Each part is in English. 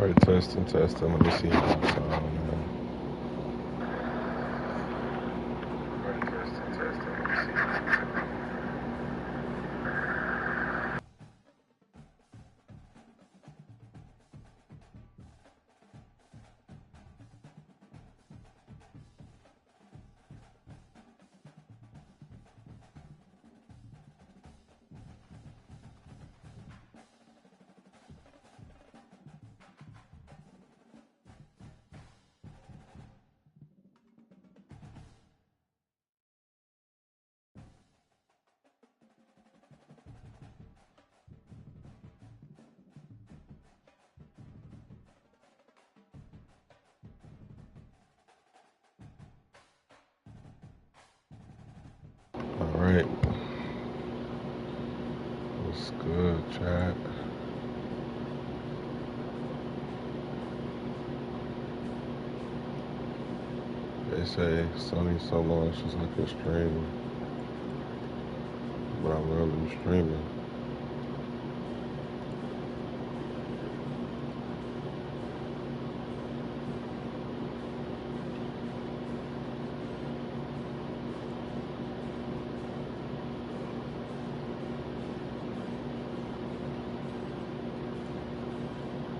Alright, testing, testing. Let me see how it sounds, man. Alright, testing, testing. Let me see how it sounds. Alright. What's good, chat? They say Sony so long it's just like a stream, but I'm really streaming.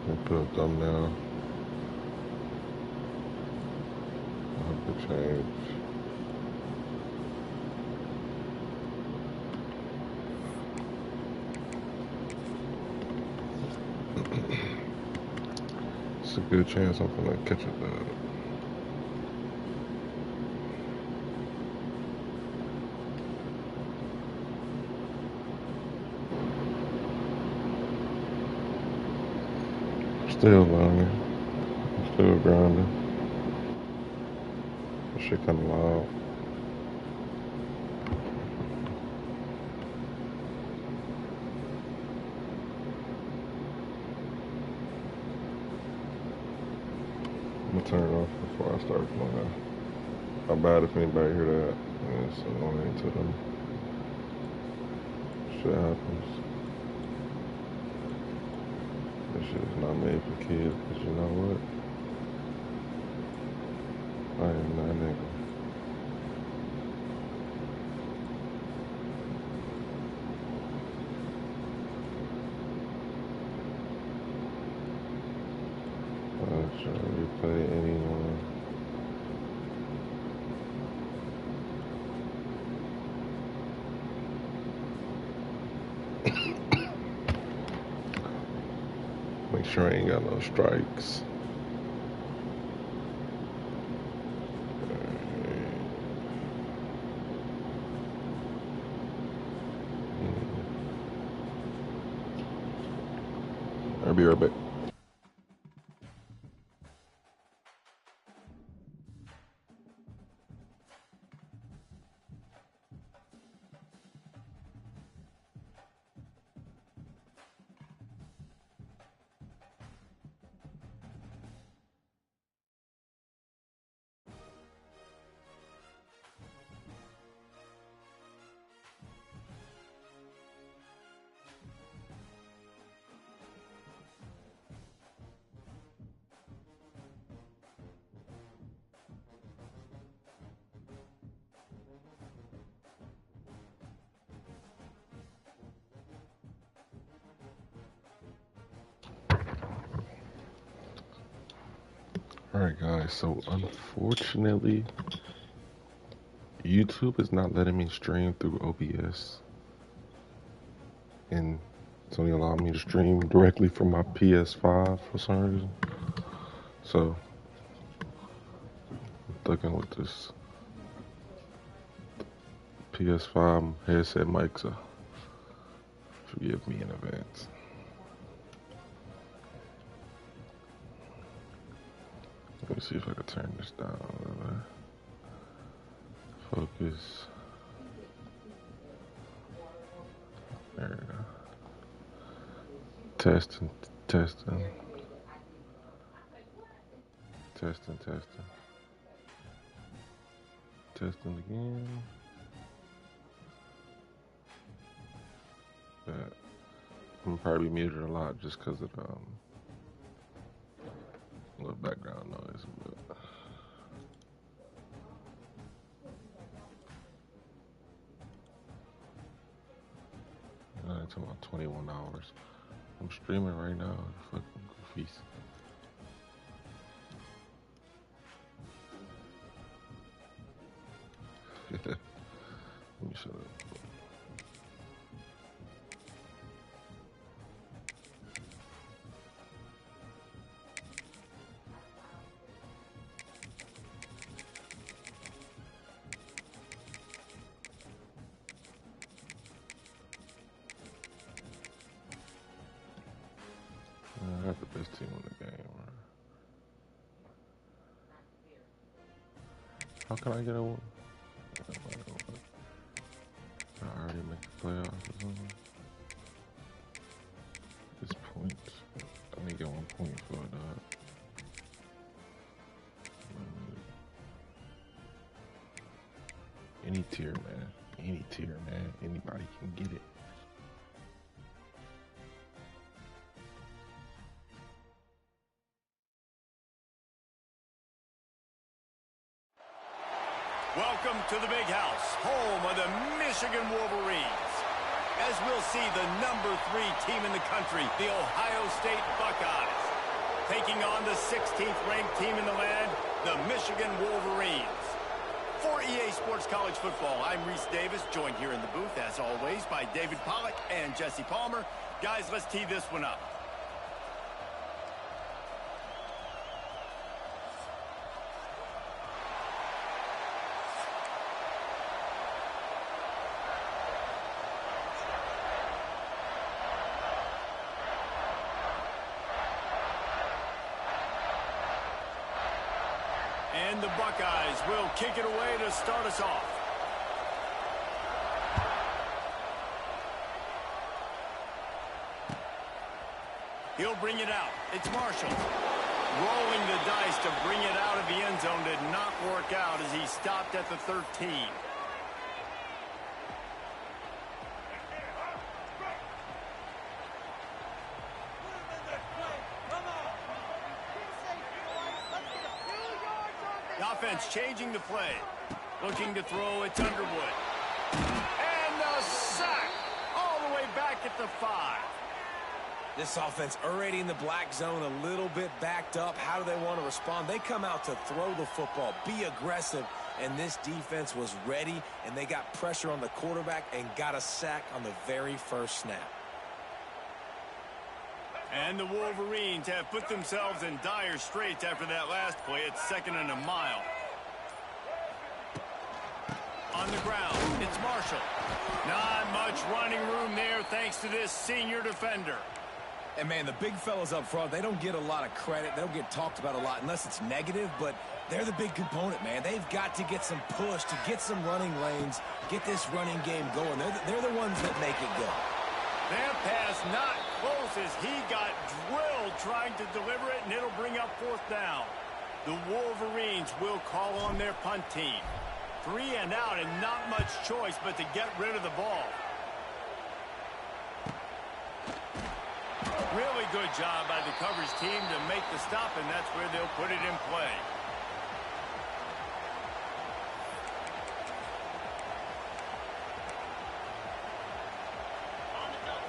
Let me put a thumbnail. I hope it change. It's a good chance I'm gonna catch a dub. Still learning. Still grinding. This shit kinda loud. I'm gonna turn it off before I start playing. How bad if anybody hear that? It's annoying to them. Shit happens. This shit is not made for kids, because you know what? I am that nigga. I try to replay anyone. Make sure I ain't got no strikes. I'll be right back. Alright guys, so unfortunately YouTube is not letting me stream through OBS, and it's only allowing me to stream directly from my PS5 for some reason. So I'm thugging with this PS5 headset mic, so forgive me in advance. Let me see if I can turn this down a little bit. Focus. There we go. Testing, testing. Testing, testing. Testing again. But I'm probably muted a lot just because of little background noise, but it's about 21 hours. I'm streaming right now. Fucking goofies. Let me shut up. I got the best team in the game. How can I get a? I already make the playoffs or something. This point, I need to get 1 point for that. Any tier, man. Any tier, man. Anybody can get it. Welcome to the Big House, home of the Michigan Wolverines. As we'll see, the number 3 team in the country, the Ohio State Buckeyes, taking on the 16th ranked team in the land, the Michigan Wolverines. For EA Sports College Football, I'm Reese Davis, joined here in the booth, as always, by David Pollack and Jesse Palmer. Guys, let's tee this one up. And the Buckeyes will kick it away to start us off. He'll bring it out. It's Marshall. Rolling the dice to bring it out of the end zone did not work out as he stopped at the 13. The offense changing the play. Looking to throw, it's Underwood. And the sack all the way back at the 5. This offense already in the black zone, a little bit backed up. How do they want to respond? They come out to throw the football, be aggressive, and this defense was ready, and they got pressure on the quarterback and got a sack on the very first snap. And the Wolverines have put themselves in dire straits after that last play. It's 2nd and a mile. On the ground, it's Marshall. Not much running room there thanks to this senior defender. And, man, the big fellas up front, they don't get a lot of credit. They don't get talked about a lot unless it's negative, but they're the big component, man. They've got to get some push, to get some running lanes, get this running game going. They're the ones that make it go. That pass not close as he got drilled trying to deliver it, and it'll bring up 4th down. The Wolverines will call on their punt team. 3 and out and not much choice but to get rid of the ball. Really good job by the coverage team to make the stop, and that's where they'll put it in play.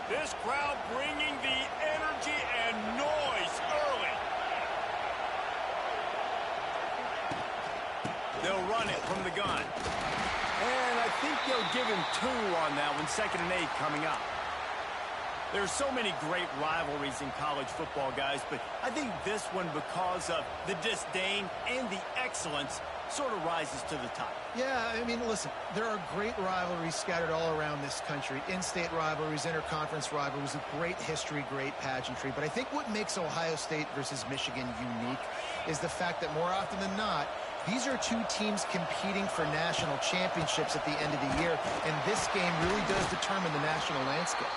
This crowd bringing the energy and noise early. They'll run it from the gun. And I think they'll give him 2 on that one, 2nd and 8 coming up. There's so many great rivalries in college football, guys, but I think this one, because of the disdain and the excellence, sort of rises to the top. Yeah, I mean, listen, there are great rivalries scattered all around this country. In-state rivalries, interconference rivalries, with great history, great pageantry. But I think what makes Ohio State versus Michigan unique is the fact that more often than not, these are 2 teams competing for national championships at the end of the year, and this game really does determine the national landscape.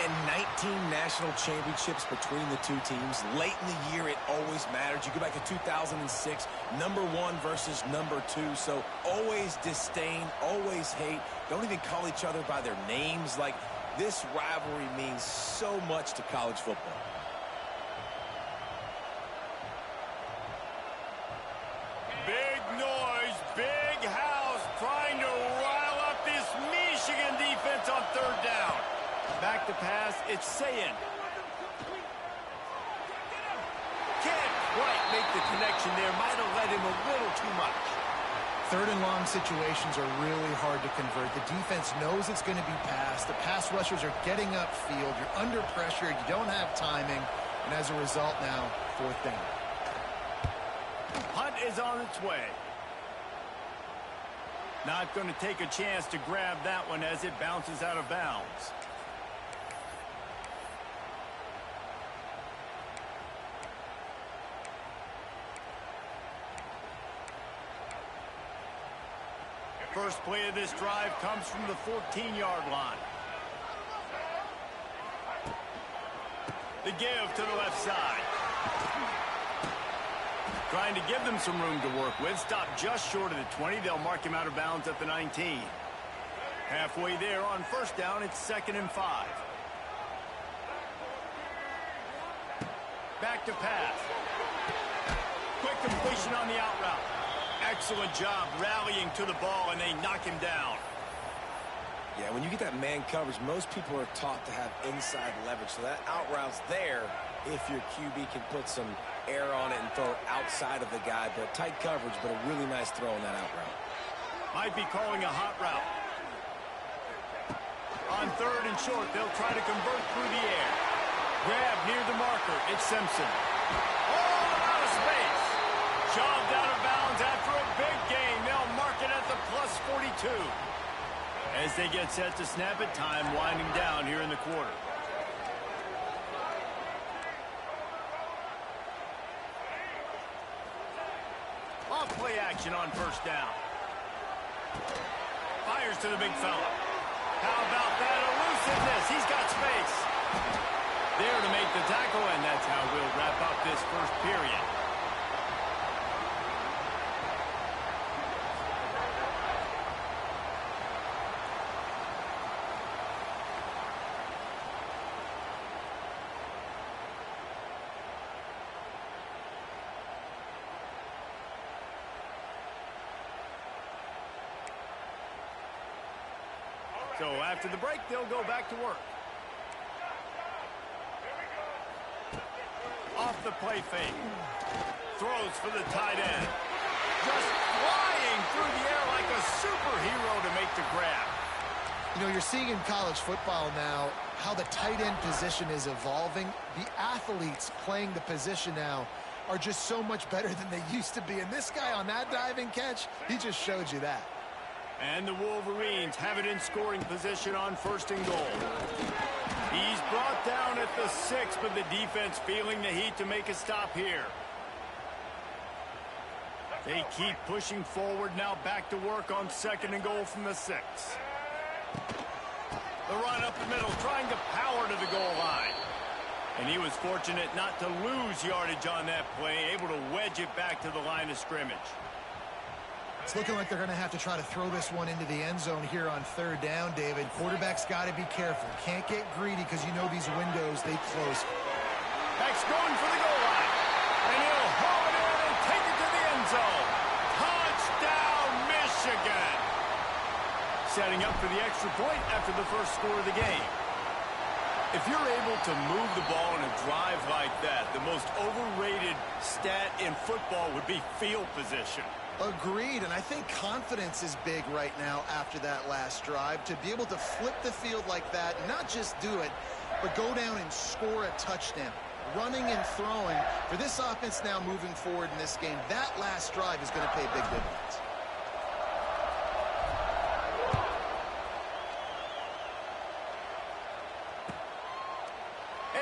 And 19 national championships between the 2 teams. Late in the year, it always mattered. You go back to 2006, number 1 versus number 2. So always disdain, always hate. Don't even call each other by their names. Like, this rivalry means so much to college football. back to pass. It's saying. Can't quite make the connection there. Might have led him a little too much. Third and long situations are really hard to convert. The defense knows it's going to be passed. The pass rushers are getting upfield. You're under pressure. You don't have timing. And as a result now, fourth down. Punt is on its way. Not going to take a chance to grab that one as it bounces out of bounds. First play of this drive comes from the 14-yard line. The give to the left side. Trying to give them some room to work with. Stop just short of the 20. They'll mark him out of bounds at the 19. Halfway there on first down, it's 2nd and 5. Back to pass. Quick completion on the out route. Excellent job rallying to the ball, and they knock him down. Yeah, when you get that man coverage, most people are taught to have inside leverage. So that out route's there if your QB can put some air on it and throw it outside of the guy. But tight coverage, but a really nice throw on that out route. Might be calling a hot route. On 3rd and short, they'll try to convert through the air. Grab near the marker. It's Simpson. Oh, out of space. Shoved out of bounds after a big gain. They'll mark it at the plus 42. As they get set to snap it, time winding down here in the quarter. Off play action on first down. Fires to the big fella. How about that elusiveness? He's got space. There to make the tackle, and that's how we'll wrap up this first period. So after the break, they'll go back to work. Off the play fake. Throws for the tight end. Just flying through the air like a superhero to make the grab. You know, you're seeing in college football now how the tight end position is evolving. The athletes playing the position now are just so much better than they used to be. And this guy on that diving catch, he just showed you that. And the Wolverines have it in scoring position on 1st and goal. He's brought down at the 6, but the defense feeling the heat to make a stop here. They keep pushing forward, now back to work on 2nd and goal from the 6. The run up the middle, trying to power to the goal line. And he was fortunate not to lose yardage on that play, able to wedge it back to the line of scrimmage. It's looking like they're going to have to try to throw this one into the end zone here on 3rd down, David. Quarterback's got to be careful. Can't get greedy because you know these windows, they close. Beck's going for the goal line. And he'll haul it in and take it to the end zone. Touchdown, Michigan. Setting up for the extra point after the first score of the game. If you're able to move the ball in a drive like that, the most overrated stat in football would be field position. Agreed, and I think confidence is big right now after that last drive. To be able to flip the field like that, not just do it, but go down and score a touchdown. Running and throwing, for this offense now moving forward in this game, that last drive is going to pay big dividends.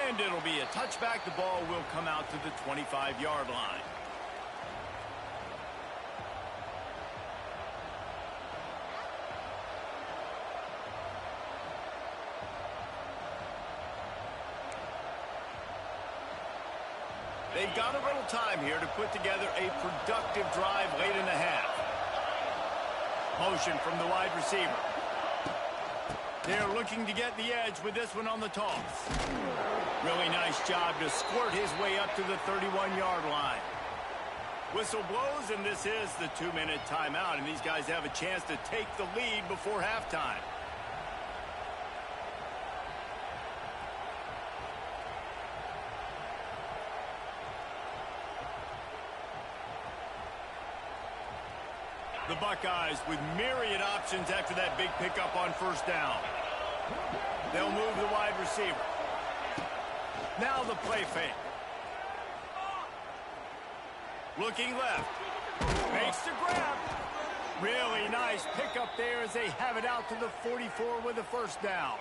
And it'll be a touchback. The ball will come out to the 25-yard line. They've got a little time here to put together a productive drive late in the half. Motion from the wide receiver. They're looking to get the edge with this one on the toss. Really nice job to squirt his way up to the 31-yard line. Whistle blows, and this is the 2-minute timeout, and these guys have a chance to take the lead before halftime. The Buckeyes with myriad options after that big pickup on first down. They'll move the wide receiver. Now the play fake. Looking left. Makes the grab. Really nice pickup there as they have it out to the 44 with a first down.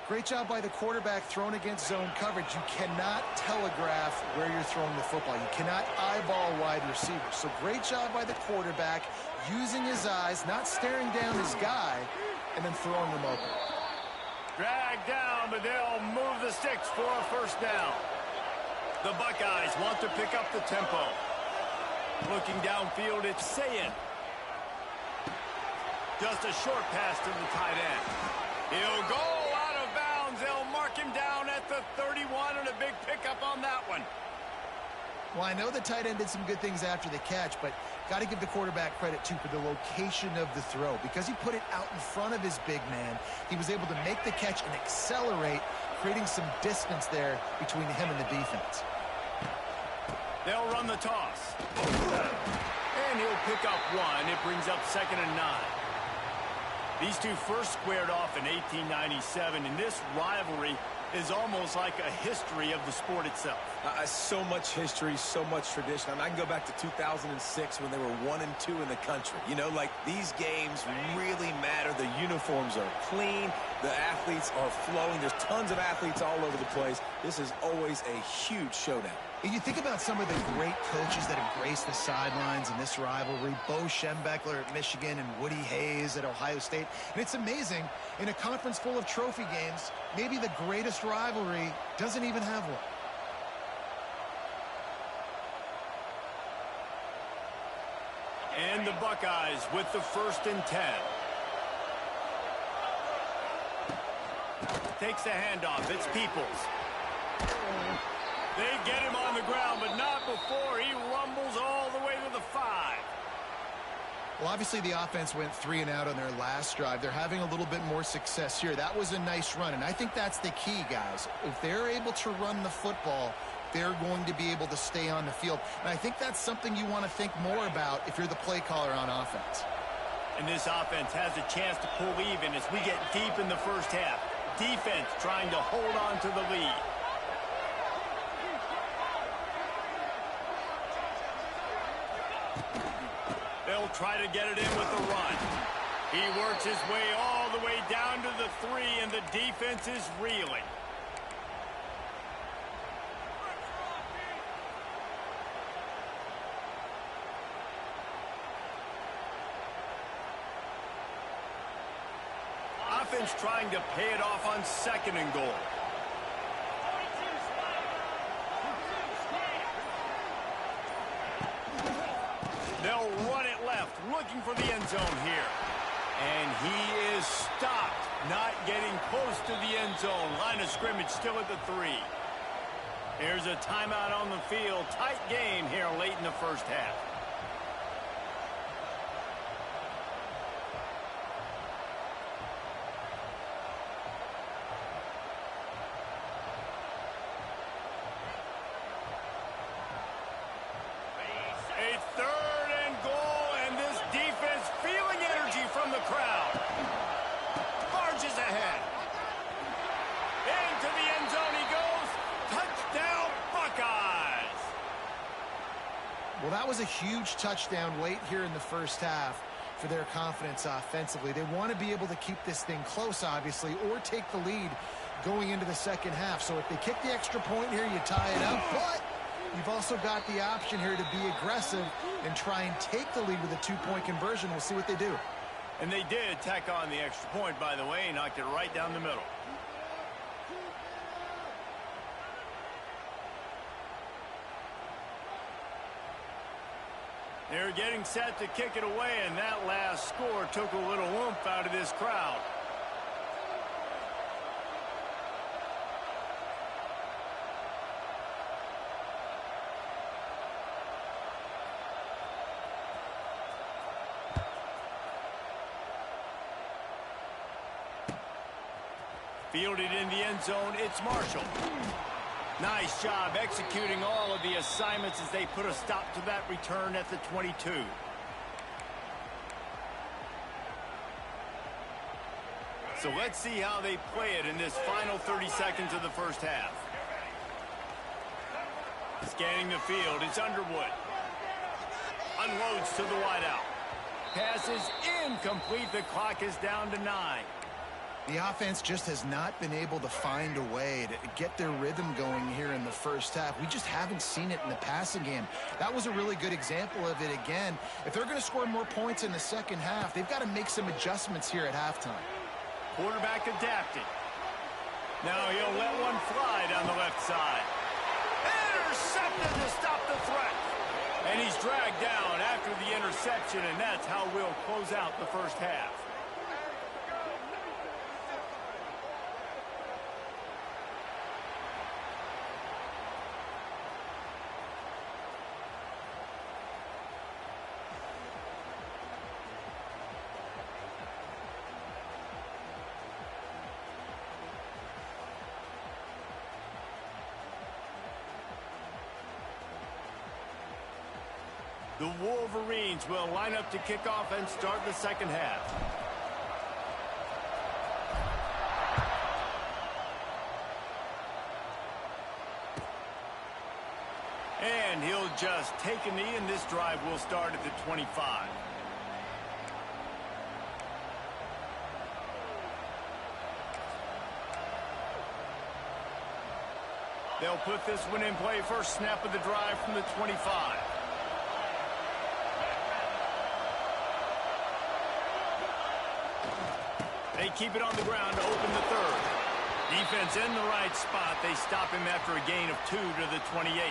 Great job by the quarterback thrown against zone coverage. You cannot telegraph where you're throwing the football. You cannot eyeball wide receivers. So great job by the quarterback using his eyes, not staring down his guy, and then throwing him open. Drag down, but they'll move the sticks for a first down. The Buckeyes want to pick up the tempo. Looking downfield, it's Sayin. Just a short pass to the tight end. He'll go out of bounds. They'll mark him down at the 31 and a big pickup on that one. Well, I know the tight end did some good things after the catch, but got to give the quarterback credit, too, for the location of the throw. Because he put it out in front of his big man, he was able to make the catch and accelerate, creating some distance there between him and the defense. They'll run the toss. And he'll pick up one. It brings up 2nd and 9. These two first squared off in 1897, and this rivalry is almost like a history of the sport itself. So much history, so much tradition. I mean, I can go back to 2006 when they were 1-2 in the country. You know, like, these games really matter. The uniforms are clean. The athletes are flowing. There's tons of athletes all over the place. This is always a huge showdown. And you think about some of the great coaches that have graced the sidelines in this rivalry. Bo Schembechler at Michigan and Woody Hayes at Ohio State. And it's amazing, in a conference full of trophy games, maybe the greatest rivalry doesn't even have one. And the Buckeyes with the 1st and 10. Takes the handoff. It's Peoples. They get him on the ground, but not before he rumbles all the way to the 5. Well, obviously the offense went 3 and out on their last drive. They're having a little bit more success here. That was a nice run, and I think that's the key, guys. If they're able to run the football, they're going to be able to stay on the field. And I think that's something you want to think more about if you're the play caller on offense. And this offense has a chance to pull even as we get deep in the first half. Defense trying to hold on to the lead. They'll try to get it in with the run. He works his way all the way down to the 3, and the defense is reeling. Offense trying to pay it off on 2nd and goal. They'll run it left, looking for the end zone here. And he is stopped, not getting close to the end zone. Line of scrimmage still at the 3. Here's a timeout on the field. Tight game here late in the first half. A 3rd and goal, and this defense feeling energy from the crowd. Barges ahead. Into the end zone he goes. Touchdown, Buckeyes. Well, that was a huge touchdown late here in the first half for their confidence offensively. They want to be able to keep this thing close, obviously, or take the lead going into the second half. So if they kick the extra point here, you tie it up. But you've also got the option here to be aggressive and try and take the lead with a 2-point conversion. We'll see what they do. And they did tack on the extra point, by the way, knocked it right down the middle. They're getting set to kick it away, and that last score took a little oomph out of this crowd. Fielded in the end zone, it's Marshall. Nice job executing all of the assignments as they put a stop to that return at the 22. So let's see how they play it in this final 30 seconds of the first half. Scanning the field, it's Underwood. Unloads to the wideout. Pass is incomplete. The clock is down to 9. The offense just has not been able to find a way to get their rhythm going here in the first half. We just haven't seen it in the passing game. That was a really good example of it again. If they're going to score more points in the second half, they've got to make some adjustments here at halftime. Quarterback adapted. Now he'll let one fly down the left side. Intercepted to stop the threat. And he's dragged down after the interception, and that's how we'll close out the first half. The Wolverines will line up to kick off and start the second half. And he'll just take a knee, and this drive will start at the 25. They'll put this one in play. First snap of the drive from the 25. They keep it on the ground to open the third. Defense in the right spot. They stop him after a gain of 2 to the 28.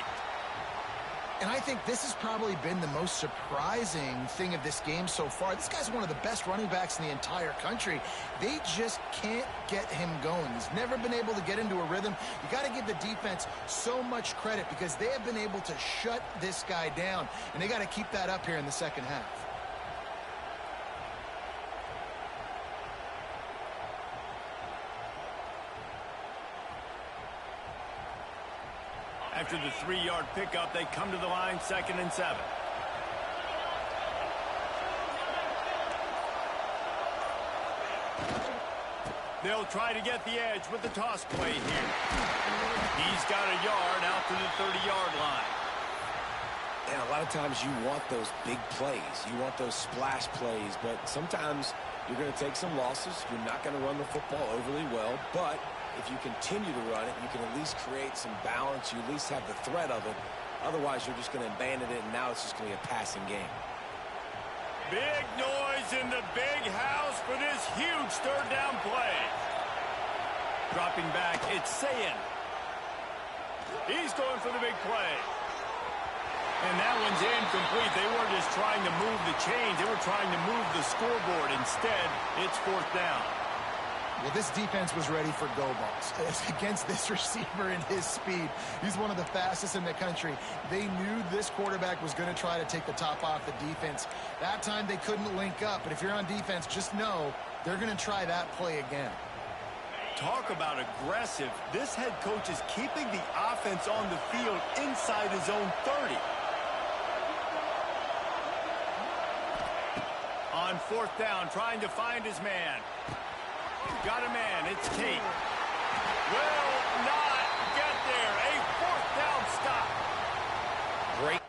And I think this has probably been the most surprising thing of this game so far. This guy's one of the best running backs in the entire country. They just can't get him going. He's never been able to get into a rhythm. You got to give the defense so much credit because they have been able to shut this guy down. And they got to keep that up here in the second half. After the 3-yard pickup, they come to the line, 2nd and 7. They'll try to get the edge with the toss play here. He's got a yard out to the 30-yard line. And a lot of times you want those big plays. You want those splash plays, but sometimes you're going to take some losses. You're not going to run the football overly well, but if you continue to run it, you can at least create some balance. You at least have the threat of it. Otherwise, you're just going to abandon it, and now it's just going to be a passing game. Big noise in the big house for this huge third down play. Dropping back, it's Sayin. He's going for the big play. And that one's incomplete. They weren't just trying to move the chains. They were trying to move the scoreboard. Instead, it's 4th down. Well, this defense was ready for go balls against this receiver and his speed. He's one of the fastest in the country. They knew this quarterback was going to try to take the top off the defense. That time they couldn't link up, but if you're on defense, just know they're going to try that play again. Talk about aggressive. This head coach is keeping the offense on the field inside his own 30. On 4th down, trying to find his man. Got a man. It's Tate. Will not get there. A 4th down stop. Great.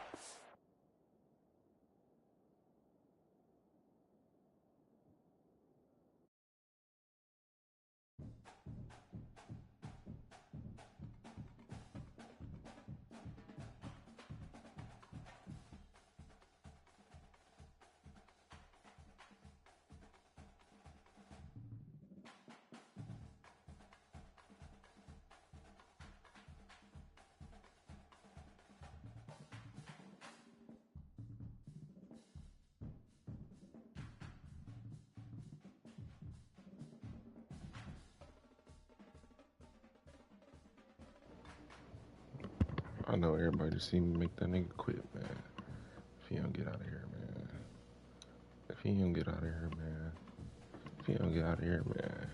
I know everybody just see me make that nigga quit, man. If he don't get out of here, man. If he don't get out of here, man. If he don't get out of here, man.